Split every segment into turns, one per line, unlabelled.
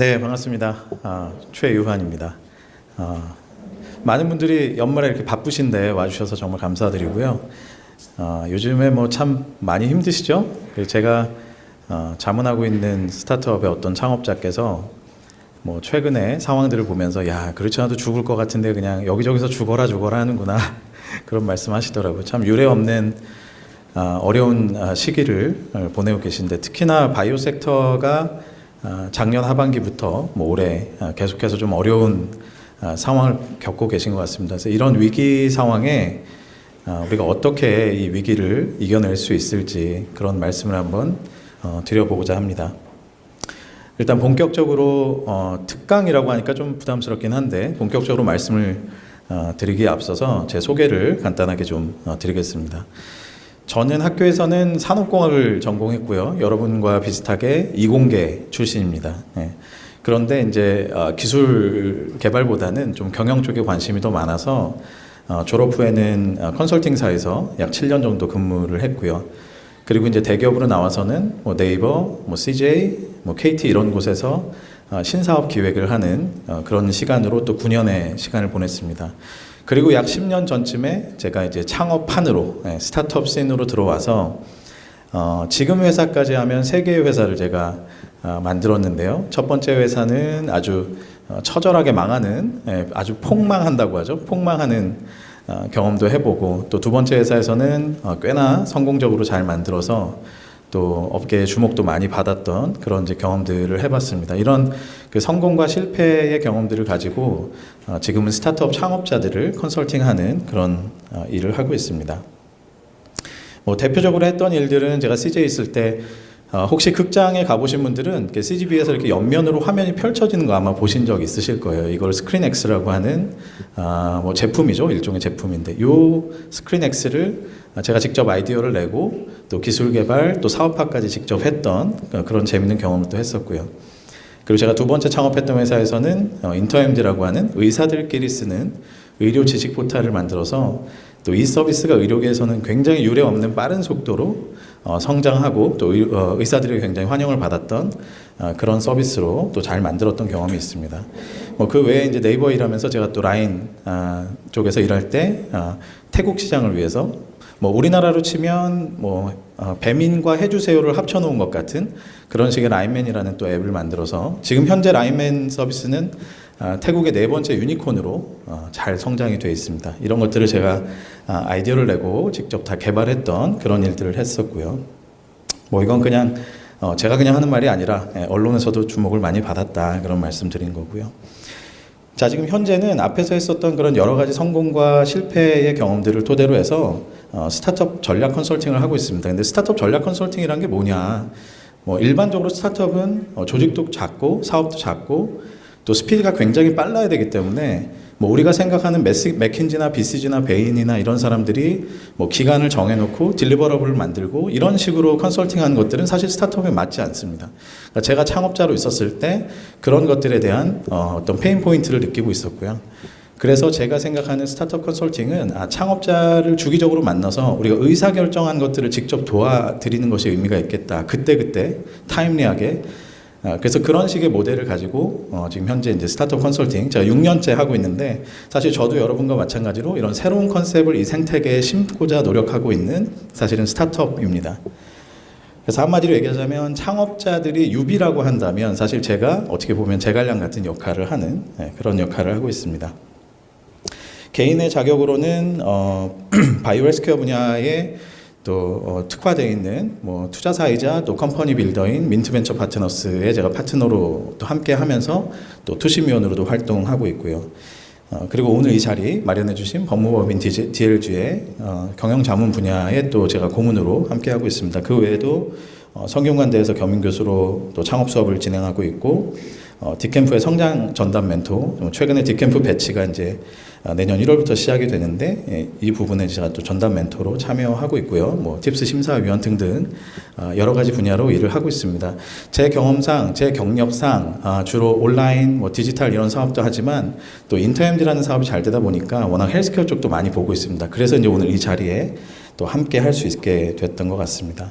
네, 반갑습니다. 최유환입니다. 많은 분들이 연말에 이렇게 바쁘신데 와주셔서 정말 감사드리고요. 요즘에 뭐 참 많이 힘드시죠? 제가 자문하고 있는 스타트업의 어떤 창업자께서 뭐 최근에 상황들을 보면서 야, 그렇지 않아도 죽을 것 같은데 그냥 여기저기서 죽어라 하는구나 그런 말씀하시더라고요. 참 유례 없는 어려운 시기를 보내고 계신데, 특히나 바이오 섹터가 작년 하반기부터 뭐 올해 계속해서 좀 어려운 상황을 겪고 계신 것 같습니다. 그래서 이런 위기 상황에 우리가 어떻게 이 위기를 이겨낼 수 있을지 그런 말씀을 한번 드려보고자 합니다. 일단 본격적으로 특강이라고 하니까 좀 부담스럽긴 한데, 본격적으로 말씀을 드리기에 앞서서 제 소개를 간단하게 좀 드리겠습니다. 저는 학교에서는 산업공학을 전공했고요. 여러분과 비슷하게 이공계 출신입니다. 그런데 이제 기술 개발보다는 좀 경영 쪽에 관심이 더 많아서 졸업 후에는 컨설팅사에서 약 7년 정도 근무를 했고요. 그리고 이제 대기업으로 나와서는 뭐 네이버, 뭐 CJ, 뭐 KT 이런 곳에서 신사업 기획을 하는 그런 시간으로 또 9년의 시간을 보냈습니다. 그리고 약 10년 전쯤에 제가 이제 창업판으로, 스타트업 씬으로 들어와서 지금 회사까지 하면 3개의 회사를 제가 만들었는데요. 첫 번째 회사는 아주 처절하게 망하는, 아주 폭망한다고 하죠. 폭망하는 경험도 해보고, 또 두 번째 회사에서는 꽤나 성공적으로 잘 만들어서 또 업계의 주목도 많이 받았던 그런 이제 경험들을 해봤습니다. 이런 그 성공과 실패의 경험들을 가지고 지금은 스타트업 창업자들을 컨설팅하는 그런 일을 하고 있습니다. 뭐 대표적으로 했던 일들은, 제가 CJ 있을 때 혹시 극장에 가보신 분들은 CGV에서 이렇게 옆면으로 화면이 펼쳐지는 거 아마 보신 적 있으실 거예요. 이걸 스크린X라고 하는 뭐 제품이죠. 일종의 제품인데, 이 스크린X를 제가 직접 아이디어를 내고 또 기술 개발, 또 사업화까지 직접 했던 그런 재밌는 경험도 했었고요. 그리고 제가 두 번째 창업했던 회사에서는 인터엠디라고 하는 의사들끼리 쓰는 의료 지식 포탈을 만들어서, 또 이 서비스가 의료계에서는 굉장히 유례 없는 빠른 속도로 성장하고 또 의사들이 굉장히 환영을 받았던 그런 서비스로 또 잘 만들었던 경험이 있습니다. 뭐 그 외에 이제 네이버 일하면서 제가 또 라인 쪽에서 일할 때 태국 시장을 위해서, 뭐 우리나라로 치면 뭐 배민과 해주세요를 합쳐놓은 것 같은 그런 식의 라인맨이라는 또 앱을 만들어서, 지금 현재 라인맨 서비스는 태국의 4번째 유니콘으로 잘 성장이 되어 있습니다. 이런 것들을 제가 아이디어를 내고 직접 다 개발했던 그런 일들을 했었고요. 뭐 이건 그냥 제가 그냥 하는 말이 아니라 언론에서도 주목을 많이 받았다, 그런 말씀드린 거고요. 자, 지금 현재는 앞에서 했었던 그런 여러 가지 성공과 실패의 경험들을 토대로 해서 스타트업 전략 컨설팅을 하고 있습니다. 근데 스타트업 전략 컨설팅이란 게 뭐냐? 뭐 일반적으로 스타트업은 조직도 작고 사업도 작고 또 스피드가 굉장히 빨라야 되기 때문에, 뭐 우리가 생각하는 맥킨지나 BCG나 베인이나 이런 사람들이 뭐 기간을 정해놓고 딜리버러블을 만들고 이런 식으로 컨설팅하는 것들은 사실 스타트업에 맞지 않습니다. 그러니까 제가 창업자로 있었을 때 그런 것들에 대한 어떤 페인 포인트를 느끼고 있었고요. 그래서 제가 생각하는 스타트업 컨설팅은 창업자를 주기적으로 만나서 우리가 의사결정한 것들을 직접 도와드리는 것이 의미가 있겠다. 그때 타임리하게. 그래서 그런 식의 모델을 가지고 지금 현재 이제 스타트업 컨설팅 제가 6년째 하고 있는데, 사실 저도 여러분과 마찬가지로 이런 새로운 컨셉을 이 생태계에 심고자 노력하고 있는 사실은 스타트업입니다. 그래서 한마디로 얘기하자면 창업자들이 유비라고 한다면, 사실 제가 어떻게 보면 제갈량 같은 역할을 하는 그런 역할을 하고 있습니다. 개인의 자격으로는 바이오 헬스케어 분야에 또 특화되어 있는 뭐 투자사이자 또 컴퍼니 빌더인 민트벤처 파트너스에 제가 파트너로 또 함께 하면서 또 투심위원으로도 활동하고 있고요. 그리고 오늘 이 자리 마련해 주신 법무법인 DLG의 경영자문 분야에 또 제가 고문으로 함께 하고 있습니다. 그 외에도 성균관대에서 겸임교수로 또 창업 수업을 진행하고 있고, 딕캠프의 성장 전담 멘토, 최근에 딕캠프 배치가 이제 내년 1월부터 시작이 되는데, 이 부분에 제가 또 전담 멘토로 참여하고 있고요. 뭐 팁스 심사위원 등등 여러 가지 분야로 일을 하고 있습니다. 제 경험상, 제 경력상 주로 온라인, 뭐 디지털 이런 사업도 하지만 또 인터엠디라는 사업이 잘 되다 보니까 워낙 헬스케어 쪽도 많이 보고 있습니다. 그래서 이제 오늘 이 자리에 또 함께 할 수 있게 됐던 것 같습니다.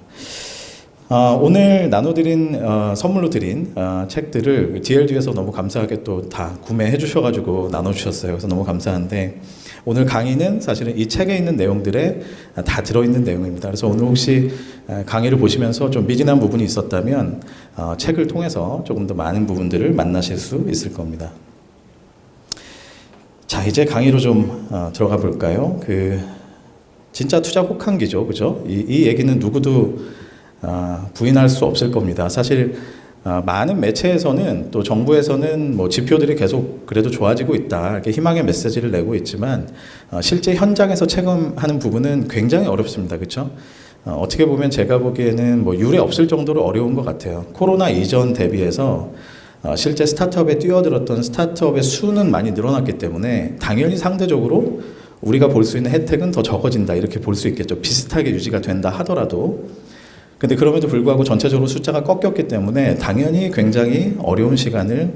오늘 나눠드린 선물로 드린 책들을 DLD에서 너무 감사하게 또 다 구매해 주셔가지고 나눠주셨어요. 그래서 너무 감사한데 오늘 강의는 사실은 이 책에 있는 내용들에 다 들어있는 내용입니다. 그래서 오늘 혹시 강의를 보시면서 좀 미진한 부분이 있었다면 책을 통해서 조금 더 많은 부분들을 만나실 수 있을 겁니다. 자, 이제 강의로 좀 들어가 볼까요? 진짜 투자 혹한기죠, 그죠? 이 얘기는 누구도 부인할 수 없을 겁니다. 사실 많은 매체에서는 또 정부에서는 뭐 지표들이 계속 그래도 좋아지고 있다 이렇게 희망의 메시지를 내고 있지만 실제 현장에서 체감하는 부분은 굉장히 어렵습니다. 그렇죠? 어떻게 보면 제가 보기에는 뭐 유례 없을 정도로 어려운 것 같아요. 코로나 이전 대비해서 실제 스타트업에 뛰어들었던 스타트업의 수는 많이 늘어났기 때문에 당연히 상대적으로 우리가 볼 수 있는 혜택은 더 적어진다 이렇게 볼 수 있겠죠. 비슷하게 유지가 된다 하더라도. 근데 그럼에도 불구하고 전체적으로 숫자가 꺾였기 때문에 당연히 굉장히 어려운 시간을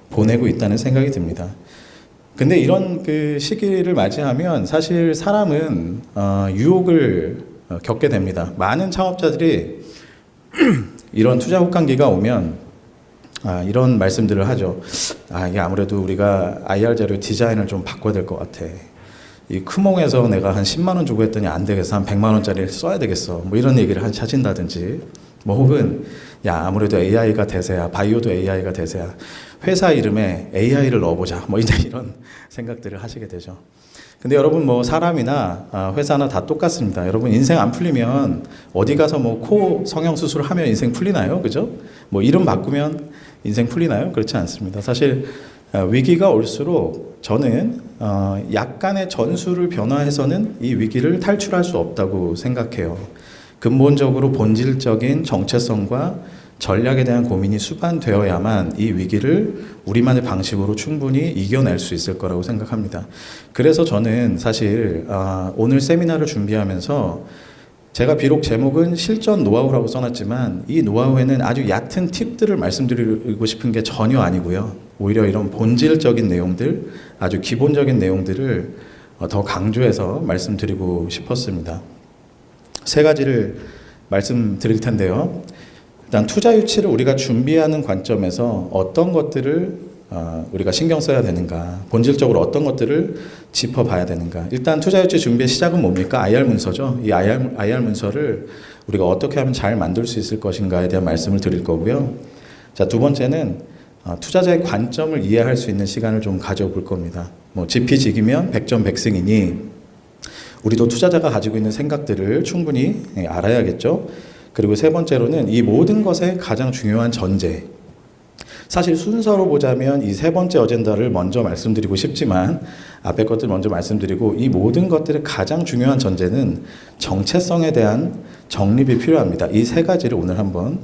보내고 있다는 생각이 듭니다. 근데 이런 시기를 맞이하면 사실 사람은 유혹을 겪게 됩니다. 많은 창업자들이 이런 투자 혹한기가 오면 이런 말씀들을 하죠. 이게 아무래도 우리가 IR 자료 디자인을 좀 바꿔야 될 것 같아. 이 크몽에서 내가 한 10만 원 주고 했더니 안 되겠어. 한 100만 원짜리를 써야 되겠어. 뭐 이런 얘기를 하신다든지 뭐 혹은 아무래도 AI가 대세야. 바이오도 AI가 대세야. 회사 이름에 AI를 넣어보자. 뭐 이제 이런 생각들을 하시게 되죠. 근데 여러분 뭐 사람이나 회사나 다 똑같습니다. 여러분 인생 안 풀리면 어디 가서 뭐 코 성형 수술을 하면 인생 풀리나요? 그죠? 뭐 이름 바꾸면 인생 풀리나요? 그렇지 않습니다. 사실 위기가 올수록 저는 약간의 전술을 변화해서는 이 위기를 탈출할 수 없다고 생각해요. 근본적으로 본질적인 정체성과 전략에 대한 고민이 수반되어야만 이 위기를 우리만의 방식으로 충분히 이겨낼 수 있을 거라고 생각합니다. 그래서 저는 사실 오늘 세미나를 준비하면서 제가 비록 제목은 실전 노하우라고 써놨지만 이 노하우에는 아주 얕은 팁들을 말씀드리고 싶은 게 전혀 아니고요. 오히려 이런 본질적인 내용들, 아주 기본적인 내용들을 더 강조해서 말씀드리고 싶었습니다. 세 가지를 말씀드릴 텐데요. 일단 투자 유치를 우리가 준비하는 관점에서 어떤 것들을 우리가 신경 써야 되는가, 본질적으로 어떤 것들을 짚어봐야 되는가. 일단 투자 유치 준비의 시작은 뭡니까? IR 문서죠. 이 IR 문서를 우리가 어떻게 하면 잘 만들 수 있을 것인가에 대한 말씀을 드릴 거고요. 자, 두 번째는 투자자의 관점을 이해할 수 있는 시간을 좀 가져볼 겁니다. 뭐 지피지기면 백전백승이니 우리도 투자자가 가지고 있는 생각들을 충분히 알아야겠죠. 그리고 세 번째로는 이 모든 것의 가장 중요한 전제. 사실 순서로 보자면 이 세 번째 어젠다를 먼저 말씀드리고 싶지만 앞에 것들 먼저 말씀드리고 이 모든 것들의 가장 중요한 전제는 정체성에 대한 정립이 필요합니다. 이 세 가지를 오늘 한번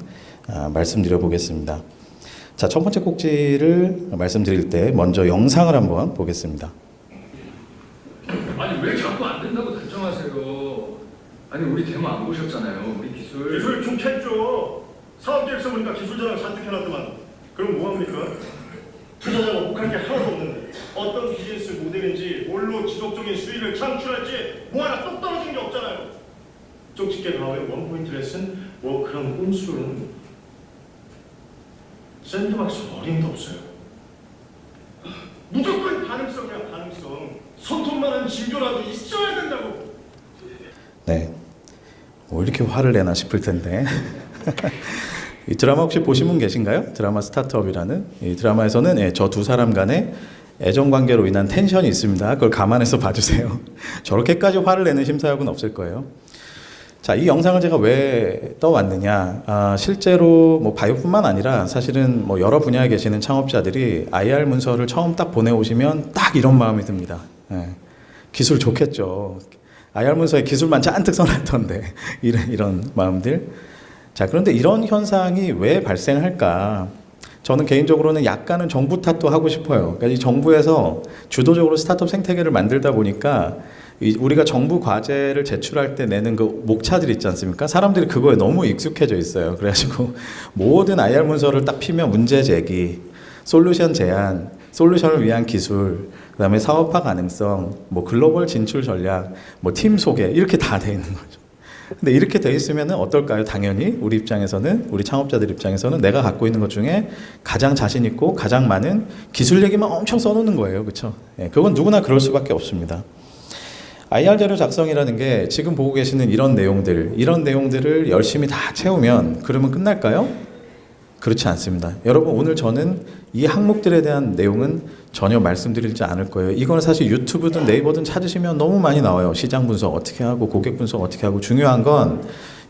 말씀드려 보겠습니다. 자, 첫 번째 꼭지를 말씀드릴 때 먼저 영상을 한번 보겠습니다.
아니 왜 자꾸 안 된다고 단정하세요? 아니 우리 데모 안 보셨잖아요. 우리 기술
좋겠죠. 사업계획서 보니까 기술자랑 잔뜩 해놨더만. 그럼 뭐합니까? 투자자가 혹한 게 하나도 없는데 어떤 비즈니스 모델인지 뭘로 지속적인 수익을 창출할지 뭐 하나 똑 떨어진 게 없잖아요. 쪽집게 가오의 원포인트 레슨 뭐 그런 꼼수는 샌드박스 어림도 없어요. 무조건 가능성이야. 가능성. 손톱만한 진교라도 있어야 된다고.
네, 뭐 이렇게 화를 내나 싶을 텐데 이 드라마 혹시 보신 분 계신가요? 드라마 스타트업이라는 이 드라마에서는 저 두 사람 간의 애정관계로 인한 텐션이 있습니다. 그걸 감안해서 봐주세요. 저렇게까지 화를 내는 심사역은 없을 거예요. 자, 이 영상을 제가 왜 떠왔느냐. 실제로 뭐 바이오뿐만 아니라 사실은 뭐 여러 분야에 계시는 창업자들이 IR 문서를 처음 딱 보내오시면 딱 이런 마음이 듭니다. 기술 좋겠죠. IR 문서에 기술만 잔뜩 써놨던데 이런 마음들. 자, 그런데 이런 현상이 왜 발생할까? 저는 개인적으로는 약간은 정부 탓도 하고 싶어요. 그러니까 이 정부에서 주도적으로 스타트업 생태계를 만들다 보니까 우리가 정부 과제를 제출할 때 내는 그 목차들 있지 않습니까? 사람들이 그거에 너무 익숙해져 있어요. 그래가지고 모든 IR 문서를 딱 피면 문제 제기, 솔루션 제안, 솔루션을 위한 기술, 그다음에 사업화 가능성, 뭐 글로벌 진출 전략, 뭐 팀 소개 이렇게 다 돼 있는 거죠. 근데 이렇게 돼 있으면 어떨까요? 당연히 우리 입장에서는, 우리 창업자들 입장에서는 내가 갖고 있는 것 중에 가장 자신 있고 가장 많은 기술 얘기만 엄청 써놓는 거예요. 그렇죠? 예, 그건 누구나 그럴 수밖에 없습니다. IR 자료 작성이라는 게 지금 보고 계시는 이런 내용들을 열심히 다 채우면 그러면 끝날까요? 그렇지 않습니다. 여러분, 오늘 저는 이 항목들에 대한 내용은 전혀 말씀드리지 않을 거예요. 이거는 사실 유튜브든 네이버든 찾으시면 너무 많이 나와요. 시장 분석 어떻게 하고 고객 분석 어떻게 하고. 중요한 건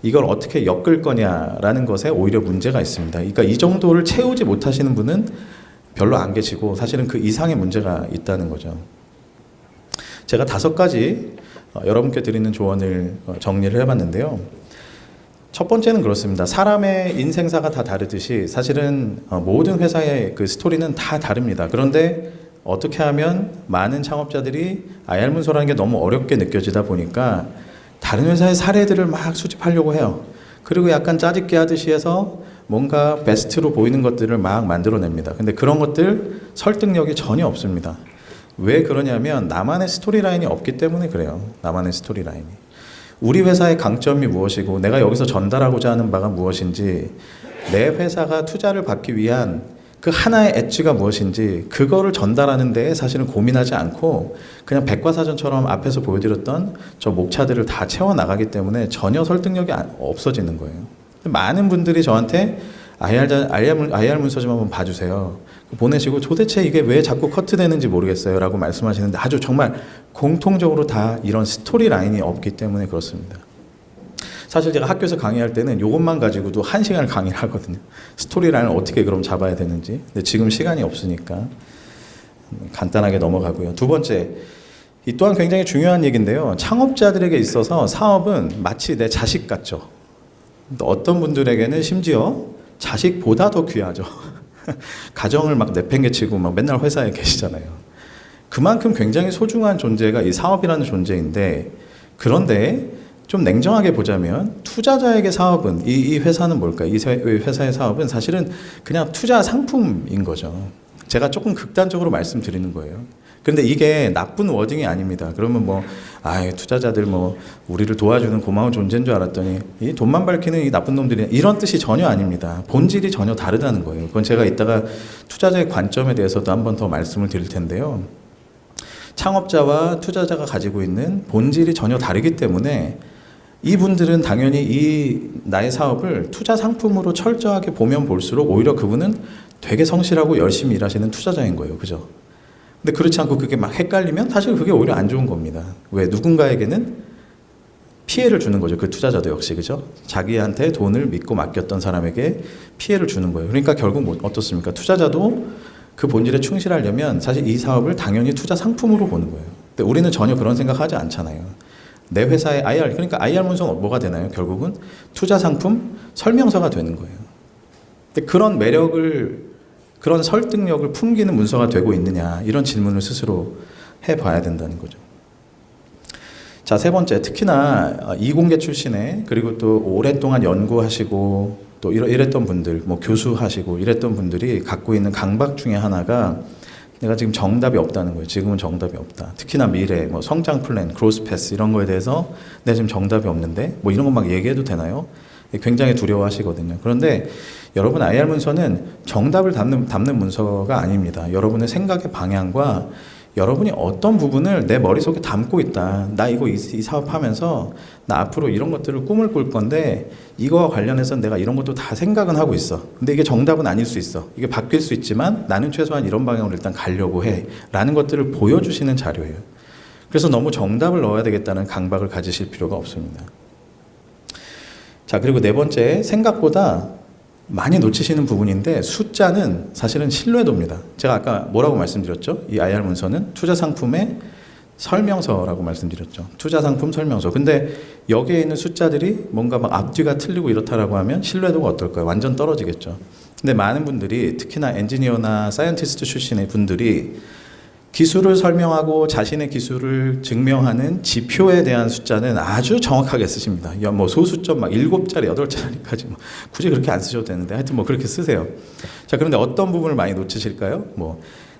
이걸 어떻게 엮을 거냐라는 것에 오히려 문제가 있습니다. 그러니까 이 정도를 채우지 못하시는 분은 별로 안 계시고 사실은 그 이상의 문제가 있다는 거죠. 제가 5가지 여러분께 드리는 조언을 정리를 해봤는데요. 첫 번째는 그렇습니다. 사람의 인생사가 다 다르듯이 사실은 모든 회사의 그 스토리는 다 다릅니다. 그런데 어떻게 하면 많은 창업자들이 IR 문서라는 게 너무 어렵게 느껴지다 보니까 다른 회사의 사례들을 막 수집하려고 해요. 그리고 약간 짜집기 하듯이 해서 뭔가 베스트로 보이는 것들을 막 만들어냅니다. 근데 그런 것들 설득력이 전혀 없습니다. 왜 그러냐면 나만의 스토리라인이 없기 때문에 그래요. 나만의 스토리라인이. 우리 회사의 강점이 무엇이고 내가 여기서 전달하고자 하는 바가 무엇인지, 내 회사가 투자를 받기 위한 그 하나의 엣지가 무엇인지 그거를 전달하는 데에 사실은 고민하지 않고 그냥 백과사전처럼 앞에서 보여드렸던 저 목차들을 다 채워나가기 때문에 전혀 설득력이 없어지는 거예요. 많은 분들이 저한테 IR 문서 좀 한번 봐주세요. 보내시고 도대체 이게 왜 자꾸 커트되는지 모르겠어요 라고 말씀하시는데 아주 정말 공통적으로 다 이런 스토리 라인이 없기 때문에 그렇습니다. 사실 제가 학교에서 강의할 때는 이것만 가지고도 1시간을 강의를 하거든요. 스토리 라인을 어떻게 그럼 잡아야 되는지. 근데 지금 시간이 없으니까 간단하게 넘어가고요. 두 번째, 이 또한 굉장히 중요한 얘기인데요. 창업자들에게 있어서 사업은 마치 내 자식 같죠. 어떤 분들에게는 심지어 자식보다 더 귀하죠. 가정을 막 내팽개치고 막 맨날 회사에 계시잖아요. 그만큼 굉장히 소중한 존재가 이 사업이라는 존재인데, 그런데 좀 냉정하게 보자면 투자자에게 사업은, 이 회사는 뭘까요? 이 회사의 사업은 사실은 그냥 투자 상품인 거죠. 제가 조금 극단적으로 말씀드리는 거예요. 그런데 이게 나쁜 워딩이 아닙니다. 그러면 투자자들 우리를 도와주는 고마운 존재인 줄 알았더니 이 돈만 밝히는 이 나쁜 놈들이, 이런 뜻이 전혀 아닙니다. 본질이 전혀 다르다는 거예요. 그건 제가 이따가 투자자의 관점에 대해서도 한 번 더 말씀을 드릴 텐데요. 창업자와 투자자가 가지고 있는 본질이 전혀 다르기 때문에 이분들은 당연히 나의 사업을 투자 상품으로 철저하게 보면 볼수록 오히려 그분은 되게 성실하고 열심히 일하시는 투자자인 거예요. 그죠? 근데 그렇지 않고 그게 막 헷갈리면 사실 그게 오히려 안 좋은 겁니다. 왜? 누군가에게는 피해를 주는 거죠. 그 투자자도 역시. 그죠? 자기한테 돈을 믿고 맡겼던 사람에게 피해를 주는 거예요. 그러니까 결국 어떻습니까? 투자자도 그 본질에 충실하려면 사실 이 사업을 당연히 투자 상품으로 보는 거예요. 근데 우리는 전혀 그런 생각하지 않잖아요. 내 회사의 IR, 그러니까 IR 문서는 뭐가 되나요? 결국은 투자 상품 설명서가 되는 거예요. 근데 그런 매력을, 그런 설득력을 풍기는 문서가 되고 있느냐, 이런 질문을 스스로 해봐야 된다는 거죠. 자, 세 번째, 특히나 이공계 출신의, 그리고 또 오랫동안 연구하시고 또 이랬던 분들, 교수하시고 이랬던 분들이 갖고 있는 강박 중에 하나가 내가 지금 정답이 없다는 거예요. 지금은 정답이 없다. 특히나 미래, 성장 플랜, 그로스 패스 이런 거에 대해서 내가 지금 정답이 없는데 이런 거 막 얘기해도 되나요? 굉장히 두려워하시거든요. 그런데 여러분, IR 문서는 정답을 담는 문서가 아닙니다. 여러분의 생각의 방향과 여러분이 어떤 부분을 내 머릿속에 담고 있다. 나 이 사업하면서 나 앞으로 이런 것들을 꿈을 꿀 건데 이거와 관련해서 내가 이런 것도 다 생각은 하고 있어. 근데 이게 정답은 아닐 수 있어. 이게 바뀔 수 있지만 나는 최소한 이런 방향으로 일단 가려고 해. 라는 것들을 보여주시는 자료예요. 그래서 너무 정답을 넣어야 되겠다는 강박을 가지실 필요가 없습니다. 자, 그리고 네 번째, 생각보다 많이 놓치시는 부분인데 숫자는 사실은 신뢰도입니다. 제가 아까 뭐라고 말씀드렸죠? 이 IR 문서는 투자 상품의 설명서라고 말씀드렸죠. 투자 상품 설명서. 근데 여기에 있는 숫자들이 뭔가 막 앞뒤가 틀리고 이렇다라고 하면 신뢰도가 어떨까요? 완전 떨어지겠죠. 근데 많은 분들이, 특히나 엔지니어나 사이언티스트 출신의 분들이 기술을 설명하고 자신의 기술을 증명하는 지표에 대한 숫자는 아주 정확하게 쓰십니다. 소수점 7자리, 8자리까지 굳이 그렇게 안 쓰셔도 되는데 하여튼 그렇게 쓰세요. 자, 그런데 어떤 부분을 많이 놓치실까요?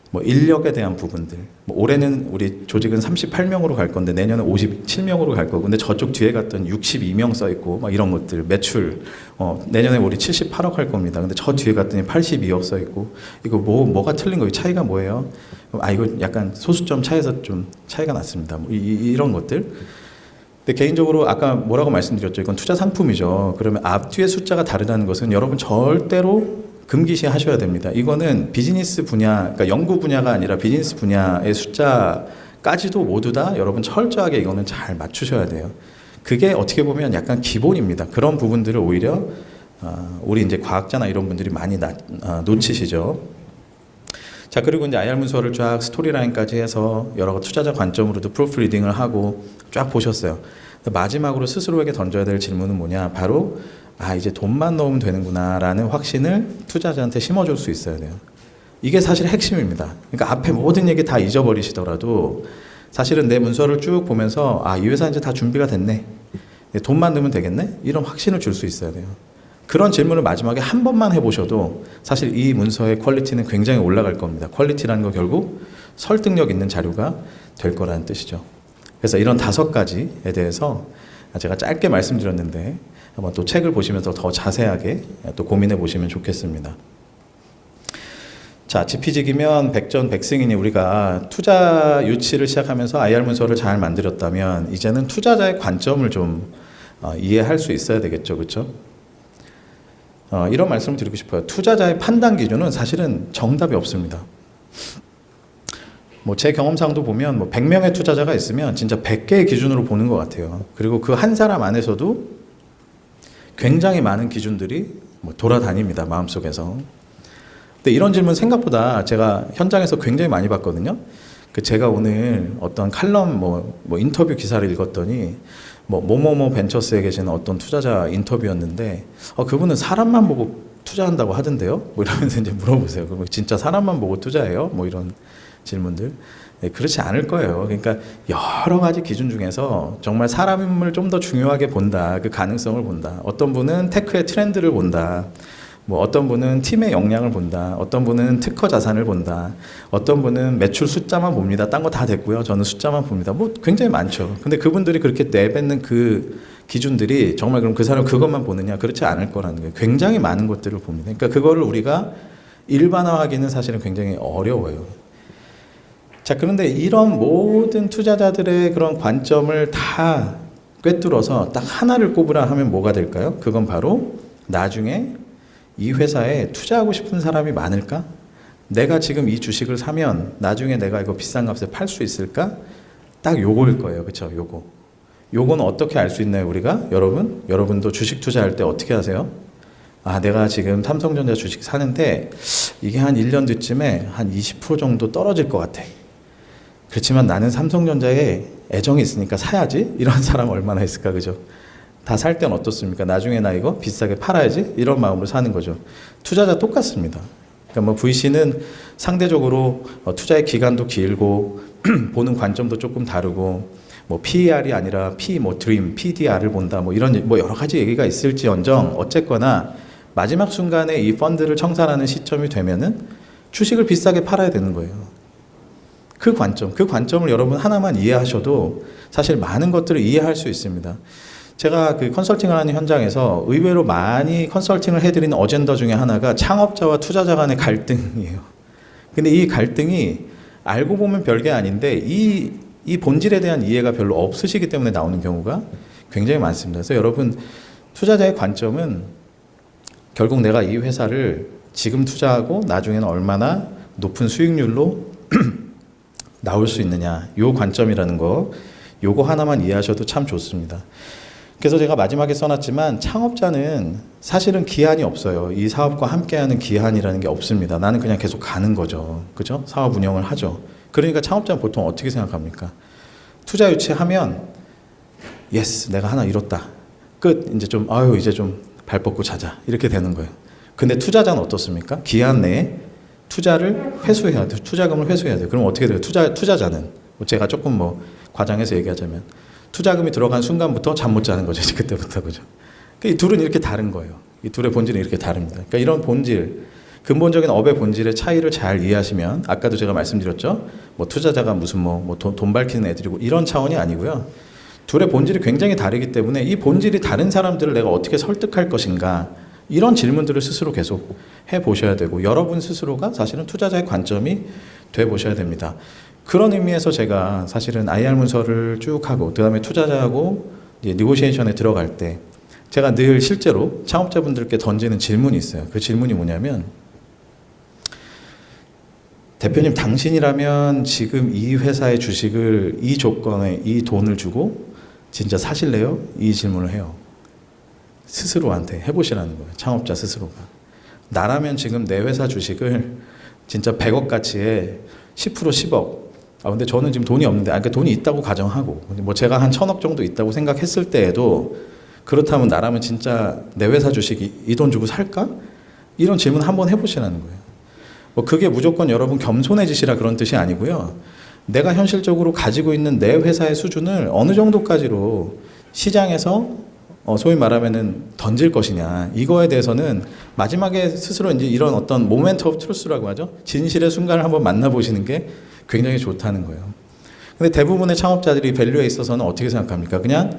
뭐 인력에 대한 부분들. 뭐 올해는 우리 조직은 38명으로 갈 건데 내년에 57명으로 갈 거고, 근데 저쪽 뒤에 갔던 62명 써 있고 막 이런 것들. 매출 내년에 우리 78억 할 겁니다. 근데 저 뒤에 갔더니 82억 써 있고, 이거 뭐가 틀린 거예요? 차이가 뭐예요? 이거 약간 소수점 차에서 좀 차이가 났습니다. 뭐 이런 것들. 근데 개인적으로 아까 뭐라고 말씀드렸죠? 이건 투자 상품이죠. 그러면 앞뒤의 숫자가 다르다는 것은 여러분 절대로 금기시 하셔야 됩니다. 이거는 비즈니스 분야, 그러니까 연구 분야가 아니라 비즈니스 분야의 숫자까지도 모두 다 여러분 철저하게 이거는 잘 맞추셔야 돼요. 그게 어떻게 보면 약간 기본입니다. 그런 부분들을 오히려 우리 이제 과학자나 이런 분들이 많이 놓치시죠. 자, 그리고 이제 IR 문서를 쫙 스토리라인까지 해서 여러 투자자 관점으로도 프로프 리딩을 하고 쫙 보셨어요. 마지막으로 스스로에게 던져야 될 질문은 뭐냐? 바로 이제 돈만 넣으면 되는구나라는 확신을 투자자한테 심어줄 수 있어야 돼요. 이게 사실 핵심입니다. 그러니까 앞에 모든 얘기 다 잊어버리시더라도 사실은 내 문서를 쭉 보면서 이 회사 이제 다 준비가 됐네. 돈만 넣으면 되겠네? 이런 확신을 줄 수 있어야 돼요. 그런 질문을 마지막에 한 번만 해보셔도 사실 이 문서의 퀄리티는 굉장히 올라갈 겁니다. 퀄리티라는 거 결국 설득력 있는 자료가 될 거라는 뜻이죠. 그래서 이런 5가지에 대해서 제가 짧게 말씀드렸는데 한번 또 책을 보시면서 더 자세하게 또 고민해 보시면 좋겠습니다. 자, 지피지기면 백전백승이니 우리가 투자 유치를 시작하면서 IR 문서를 잘 만들었다면 이제는 투자자의 관점을 좀 이해할 수 있어야 되겠죠, 그렇죠? 이런 말씀을 드리고 싶어요. 투자자의 판단 기준은 사실은 정답이 없습니다. 뭐 제 경험상도 보면 뭐 100명의 투자자가 있으면 진짜 100개의 기준으로 보는 것 같아요. 그리고 그 한 사람 안에서도 굉장히 많은 기준들이 뭐 돌아다닙니다, 마음속에서. 근데 이런 질문 생각보다 제가 현장에서 굉장히 많이 받거든요. 제가 오늘 어떤 칼럼 뭐 인터뷰 기사를 읽었더니 뭐뭐뭐 벤처스에 계시는 어떤 투자자 인터뷰였는데 그분은 사람만 보고 투자한다고 하던데요? 뭐 이러면서 이제 물어보세요. 그럼 진짜 사람만 보고 투자해요? 뭐 이런 질문들. 네, 그렇지 않을 거예요. 그러니까 여러 가지 기준 중에서 정말 사람을 좀 더 중요하게 본다. 그 가능성을 본다. 어떤 분은 테크의 트렌드를 본다. 뭐 어떤 분은 팀의 역량을 본다. 어떤 분은 특허 자산을 본다. 어떤 분은 매출 숫자만 봅니다. 딴 거 다 됐고요. 저는 숫자만 봅니다. 뭐 굉장히 많죠. 근데 그분들이 그렇게 내뱉는 그 기준들이 정말 그럼 그 사람 그것만 보느냐? 그렇지 않을 거라는 거예요. 굉장히 많은 것들을 봅니다. 그러니까 그거를 우리가 일반화하기는 사실은 굉장히 어려워요. 자, 그런데 이런 모든 투자자들의 그런 관점을 다 꿰뚫어서 딱 하나를 꼽으라 하면 뭐가 될까요? 그건 바로 나중에 이 회사에 투자하고 싶은 사람이 많을까? 내가 지금 이 주식을 사면 나중에 내가 이거 비싼 값에 팔 수 있을까? 딱 요거일 거예요. 그렇죠? 요거는 어떻게 알 수 있나요, 우리가? 여러분도 주식 투자할 때 어떻게 하세요? 내가 지금 삼성전자 주식 사는데 이게 한 1년 뒤쯤에 한 20% 정도 떨어질 것 같아. 그렇지만 나는 삼성전자에 애정이 있으니까 사야지. 이런 사람 얼마나 있을까, 그죠? 다 살 땐 어떻습니까? 나중에 나 이거 비싸게 팔아야지. 이런 마음으로 사는 거죠. 투자자 똑같습니다. 그러니까 뭐 VC는 상대적으로 투자의 기간도 길고 보는 관점도 조금 다르고 뭐 PER이 아니라 드림, PDR을 본다. 뭐 이런 여러 가지 얘기가 있을지언정 어쨌거나 마지막 순간에 이 펀드를 청산하는 시점이 되면은 주식을 비싸게 팔아야 되는 거예요. 그 관점을 여러분 하나만 이해하셔도 사실 많은 것들을 이해할 수 있습니다. 제가 그 컨설팅을 하는 현장에서 의외로 많이 컨설팅을 해드리는 어젠더 중에 하나가 창업자와 투자자 간의 갈등이에요. 근데 이 갈등이 알고 보면 별게 아닌데 이 본질에 대한 이해가 별로 없으시기 때문에 나오는 경우가 굉장히 많습니다. 그래서 여러분, 투자자의 관점은 결국 내가 이 회사를 지금 투자하고 나중에는 얼마나 높은 수익률로 나올 수 있느냐, 요 관점이라는 거, 요거 하나만 이해하셔도 참 좋습니다. 그래서 제가 마지막에 써놨지만 창업자는 사실은 기한이 없어요. 이 사업과 함께하는 기한이라는 게 없습니다. 나는 그냥 계속 가는 거죠. 그죠? 사업 운영을 하죠. 그러니까 창업자는 보통 어떻게 생각합니까? 투자 유치하면 예스, 내가 하나 이뤘다. 끝. 이제 좀 발 뻗고 자자. 이렇게 되는 거예요. 근데 투자자는 어떻습니까? 기한 내에 투자를 회수해야 돼요. 투자금을 회수해야 돼요. 그럼 어떻게 돼요? 투자자는 제가 조금 과장해서 얘기하자면 투자금이 들어간 순간부터 잠 못 자는 거죠. 그때부터. 그죠? 이 둘은 이렇게 다른 거예요. 이 둘의 본질은 이렇게 다릅니다. 그러니까 이런 본질, 근본적인 업의 본질의 차이를 잘 이해하시면 아까도 제가 말씀드렸죠. 뭐 투자자가 무슨 돈 밝히는 애들이고 이런 차원이 아니고요. 둘의 본질이 굉장히 다르기 때문에 이 본질이 다른 사람들을 내가 어떻게 설득할 것인가 이런 질문들을 스스로 계속 해보셔야 되고 여러분 스스로가 사실은 투자자의 관점이 돼보셔야 됩니다. 그런 의미에서 제가 사실은 IR 문서를 쭉 하고 그 다음에 투자자하고 이제 니고시에이션에 들어갈 때 제가 늘 실제로 창업자분들께 던지는 질문이 있어요. 그 질문이 뭐냐면 대표님 당신이라면 지금 이 회사의 주식을 이 조건에 이 돈을 주고 진짜 사실래요? 이 질문을 해요. 스스로한테 해보시라는 거예요. 창업자 스스로가. 나라면 지금 내 회사 주식을 진짜 100억 가치에 10% 10억. 근데 저는 지금 돈이 없는데, 그러니까 돈이 있다고 가정하고, 뭐 제가 한 1000억 정도 있다고 생각했을 때에도 그렇다면 나라면 진짜 내 회사 주식이 이 돈 주고 살까? 이런 질문 한번 해보시라는 거예요. 뭐 그게 무조건 여러분 겸손해지시라 그런 뜻이 아니고요. 내가 현실적으로 가지고 있는 내 회사의 수준을 어느 정도까지로 시장에서 소위 말하면은 던질 것이냐 이거에 대해서는 마지막에 스스로 이제 이런 어떤 모멘트 오브 트루스라고 하죠. 진실의 순간을 한번 만나보시는 게 굉장히 좋다는 거예요. 근데 대부분의 창업자들이 밸류에 있어서는 어떻게 생각합니까? 그냥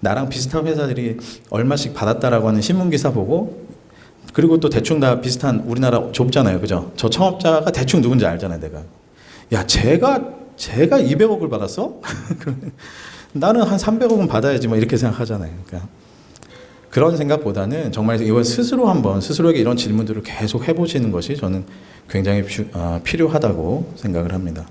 나랑 비슷한 회사들이 얼마씩 받았다라고 하는 신문기사 보고 그리고 또 대충 다 비슷한 우리나라 좁잖아요. 그죠? 저 창업자가 대충 누군지 알잖아요. 내가. 야, 제가 200억을 받았어? 나는 한 300억은 받아야지 뭐 이렇게 생각하잖아요. 그러니까 그런 생각보다는 정말 이번 스스로 한번 스스로에게 이런 질문들을 계속 해보시는 것이 저는 굉장히 필요하다고 생각을 합니다.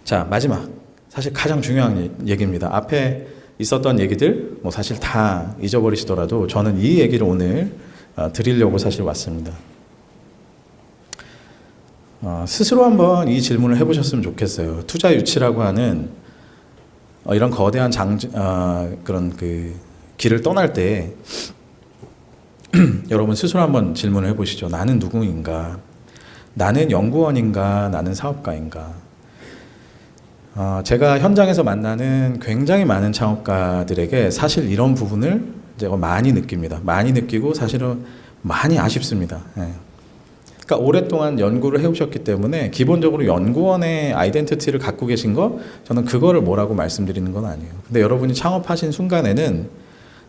자, 마지막 사실 가장 중요한 얘기입니다. 앞에 있었던 얘기들 뭐 사실 다 잊어버리시더라도 저는 이 얘기를 오늘 드리려고 사실 왔습니다. 스스로 한번 이 질문을 해보셨으면 좋겠어요. 투자 유치라고 하는 이런 거대한 그런 그 길을 떠날 때 여러분 스스로 한번 질문을 해보시죠. 나는 누구인가? 나는 연구원인가? 나는 사업가인가? 제가 현장에서 만나는 굉장히 많은 창업가들에게 사실 이런 부분을 제가 많이 느낍니다. 많이 느끼고 사실은 많이 아쉽습니다. 예. 그러니까 오랫동안 연구를 해오셨기 때문에 기본적으로 연구원의 아이덴티티를 갖고 계신 거 저는 그거를 뭐라고 말씀드리는 건 아니에요. 근데 여러분이 창업하신 순간에는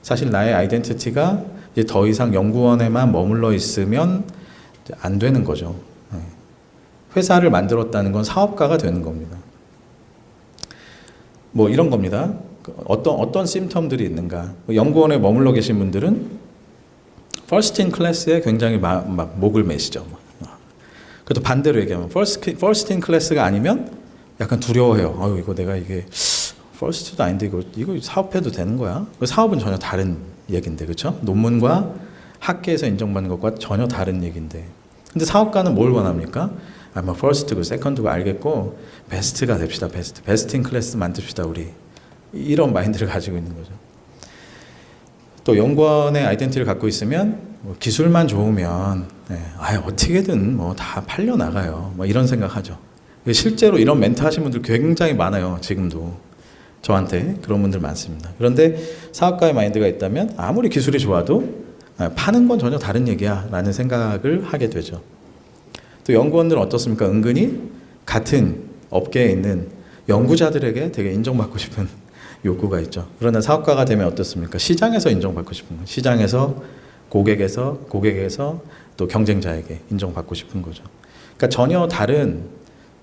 사실 나의 아이덴티티가 이제 더 이상 연구원에만 머물러 있으면 안 되는 거죠. 예. 회사를 만들었다는 건 사업가가 되는 겁니다. 뭐 이런 겁니다. 어떤 심텀들이 있는가. 연구원에 머물러 계신 분들은 first in class에 굉장히 막 목을 매시죠. 그래도 반대로 얘기하면 first in class가 아니면 약간 두려워해요. 아유 이거 내가 이게 first도 아닌데 이거 사업해도 되는 거야? 사업은 전혀 다른 얘긴데 그렇죠? 논문과 학계에서 인정받는 것과 전혀 다른 얘긴데. 근데 사업가는 뭘 원합니까? 뭐 first고 second고 알겠고 베스트가 됩시다. 베스트 인 클래스 만듭시다 우리. 이런 마인드를 가지고 있는 거죠. 또 연구원의 아이덴티티를 갖고 있으면 뭐 기술만 좋으면 어떻게든 뭐 다 팔려 나가요. 뭐 이런 생각하죠. 실제로 이런 멘트 하신 분들 굉장히 많아요. 지금도 저한테 그런 분들 많습니다. 그런데 사업가의 마인드가 있다면 아무리 기술이 좋아도 파는 건 전혀 다른 얘기야라는 생각을 하게 되죠. 또 연구원들은 어떻습니까? 은근히 같은 업계에 있는 연구자들에게 되게 인정받고 싶은 욕구가 있죠. 그러나 사업가가 되면 어떻습니까? 시장에서 인정받고 싶은 거예요. 시장에서 고객에서 또 경쟁자에게 인정받고 싶은 거죠. 그러니까 전혀 다른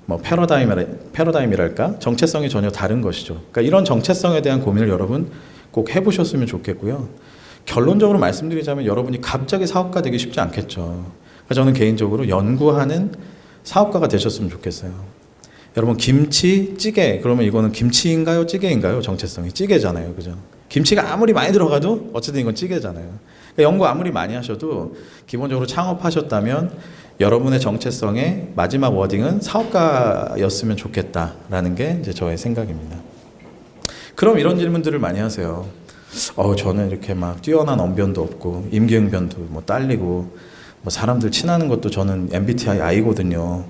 뭐 패러다임이랄까 정체성이 전혀 다른 것이죠. 그러니까 이런 정체성에 대한 고민을 여러분 꼭 해보셨으면 좋겠고요. 결론적으로 말씀드리자면 여러분이 갑자기 사업가 되기 쉽지 않겠죠. 그러니까 저는 개인적으로 연구하는 사업가가 되셨으면 좋겠어요. 여러분 김치, 찌개 그러면 이거는 김치인가요? 찌개인가요? 정체성이 찌개잖아요. 그죠? 김치가 아무리 많이 들어가도 어쨌든 이건 찌개잖아요. 그러니까 연구 아무리 많이 하셔도 기본적으로 창업하셨다면 여러분의 정체성의 마지막 워딩은 사업가였으면 좋겠다라는 게 이제 저의 생각입니다. 그럼 이런 질문들을 많이 하세요. 저는 이렇게 막 뛰어난 언변도 없고 임기응변도 뭐 딸리고 뭐 사람들 친하는 것도 저는 MBTI I거든요.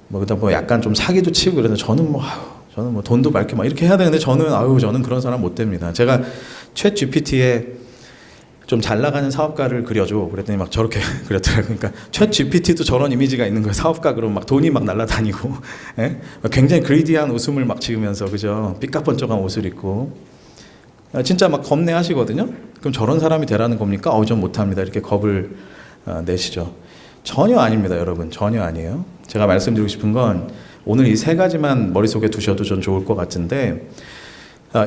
뭐 그다음 뭐 약간 좀 사기도 치고 그래서 저는 뭐 돈도 많게 막 이렇게 해야 되는데 저는 그런 사람 못 됩니다. 제가 챗 GPT에 좀 잘 나가는 사업가를 그려줘. 그랬더니 막 저렇게 그렸더라고요. 그러니까 챗 GPT도 저런 이미지가 있는 거예요. 사업가 그러면 막 돈이 막 날아다니고, 예? 굉장히 그리디한 웃음을 막 지으면서 그죠? 삐까뻔쩍한 옷을 입고 진짜 막 겁내하시거든요. 그럼 저런 사람이 되라는 겁니까? 전 못합니다. 이렇게 겁을 내시죠. 전혀 아닙니다, 여러분. 전혀 아니에요. 제가 말씀드리고 싶은 건 오늘 이 세 가지만 머릿속에 두셔도 전 좋을 것 같은데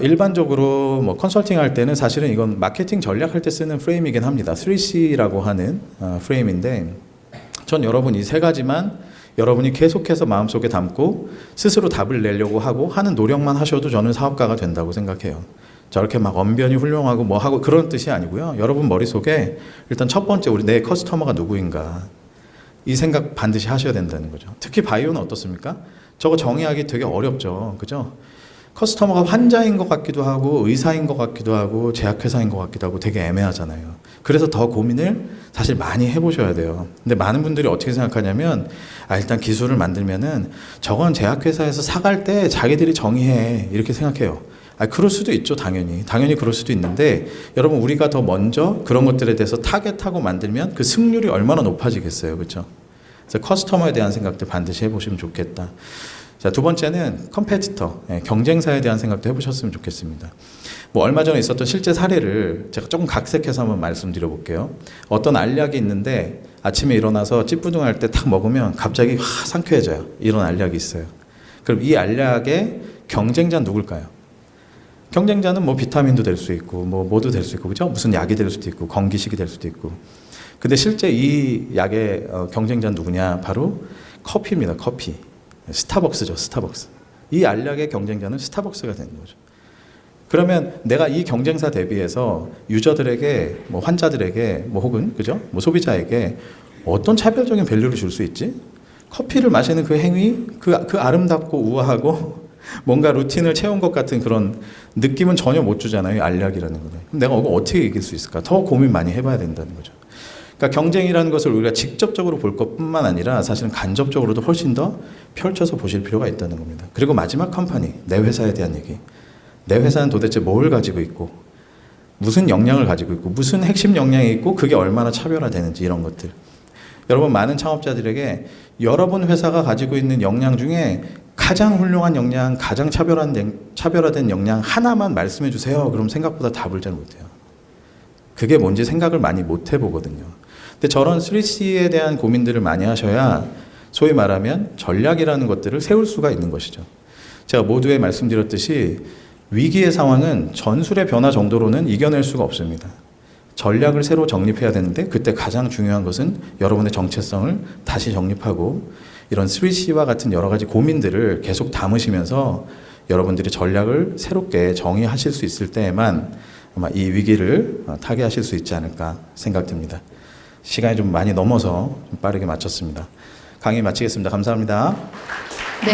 일반적으로 뭐 컨설팅 할 때는 사실은 이건 마케팅 전략할 때 쓰는 프레임이긴 합니다. 3C라고 하는 프레임인데 전 여러분 이 세 가지만 여러분이 계속해서 마음속에 담고 스스로 답을 내려고 하고 하는 노력만 하셔도 저는 사업가가 된다고 생각해요. 저렇게 막 언변이 훌륭하고 뭐 하고 그런 뜻이 아니고요. 여러분 머릿속에 일단 첫 번째 우리 내 커스터머가 누구인가 이 생각 반드시 하셔야 된다는 거죠. 특히 바이오는 어떻습니까? 저거 정의하기 되게 어렵죠. 그죠? 커스터머가 환자인 것 같기도 하고 의사인 것 같기도 하고 제약회사인 것 같기도 하고 되게 애매하잖아요. 그래서 더 고민을 사실 많이 해보셔야 돼요. 근데 많은 분들이 어떻게 생각하냐면 일단 기술을 만들면은 저건 제약회사에서 사갈 때 자기들이 정의해 이렇게 생각해요. 그럴 수도 있죠. 당연히 그럴 수도 있는데 여러분 우리가 더 먼저 그런 것들에 대해서 타겟하고 만들면 그 승률이 얼마나 높아지겠어요. 그렇죠? 그래서 커스터머에 대한 생각들 반드시 해보시면 좋겠다. 자, 두 번째는 컴페티터, 경쟁사에 대한 생각도 해보셨으면 좋겠습니다. 뭐 얼마 전에 있었던 실제 사례를 제가 조금 각색해서 한번 말씀드려 볼게요. 어떤 알약이 있는데 아침에 일어나서 찌뿌둥할 때 탁 먹으면 갑자기 상쾌해져요. 이런 알약이 있어요. 그럼 이 알약의 경쟁자는 누굴까요? 경쟁자는 뭐 비타민도 될 수 있고 뭐도 될 수 있고 그죠? 무슨 약이 될 수도 있고 건기식이 될 수도 있고. 근데 실제 이 약의 경쟁자는 누구냐? 바로 커피입니다. 커피. 스타벅스죠. 스타벅스. 이 알약의 경쟁자는 스타벅스가 되는 거죠. 그러면 내가 이 경쟁사 대비해서 유저들에게 뭐 환자들에게 뭐 혹은 그죠? 뭐 소비자에게 어떤 차별적인 밸류를 줄 수 있지? 커피를 마시는 그 행위, 그 아름답고 우아하고 뭔가 루틴을 채운 것 같은 그런 느낌은 전혀 못 주잖아요. 알약이라는 거는. 그럼 내가 이거 어떻게 이길 수 있을까? 더 고민 많이 해봐야 된다는 거죠. 그러니까 경쟁이라는 것을 우리가 직접적으로 볼 것뿐만 아니라 사실은 간접적으로도 훨씬 더 펼쳐서 보실 필요가 있다는 겁니다. 그리고 마지막 컴퍼니, 내 회사에 대한 얘기. 내 회사는 도대체 뭘 가지고 있고 무슨 역량을 가지고 있고 무슨 핵심 역량이 있고 그게 얼마나 차별화되는지 이런 것들. 여러분 많은 창업자들에게 여러분 회사가 가지고 있는 역량 중에 가장 훌륭한 역량, 가장 차별화된 역량 하나만 말씀해 주세요. 그럼 생각보다 답을 잘 못해요. 그게 뭔지 생각을 많이 못 해보거든요. 근데 저런 3C에 대한 고민들을 많이 하셔야 소위 말하면 전략이라는 것들을 세울 수가 있는 것이죠. 제가 모두에 말씀드렸듯이 위기의 상황은 전술의 변화 정도로는 이겨낼 수가 없습니다. 전략을 새로 정립해야 되는데 그때 가장 중요한 것은 여러분의 정체성을 다시 정립하고 이런 3C와 같은 여러 가지 고민들을 계속 담으시면서 여러분들이 전략을 새롭게 정의하실 수 있을 때에만 아마 이 위기를 타개하실 수 있지 않을까 생각됩니다. 시간이 좀 많이 넘어서 좀 빠르게 마쳤습니다. 강의 마치겠습니다. 감사합니다.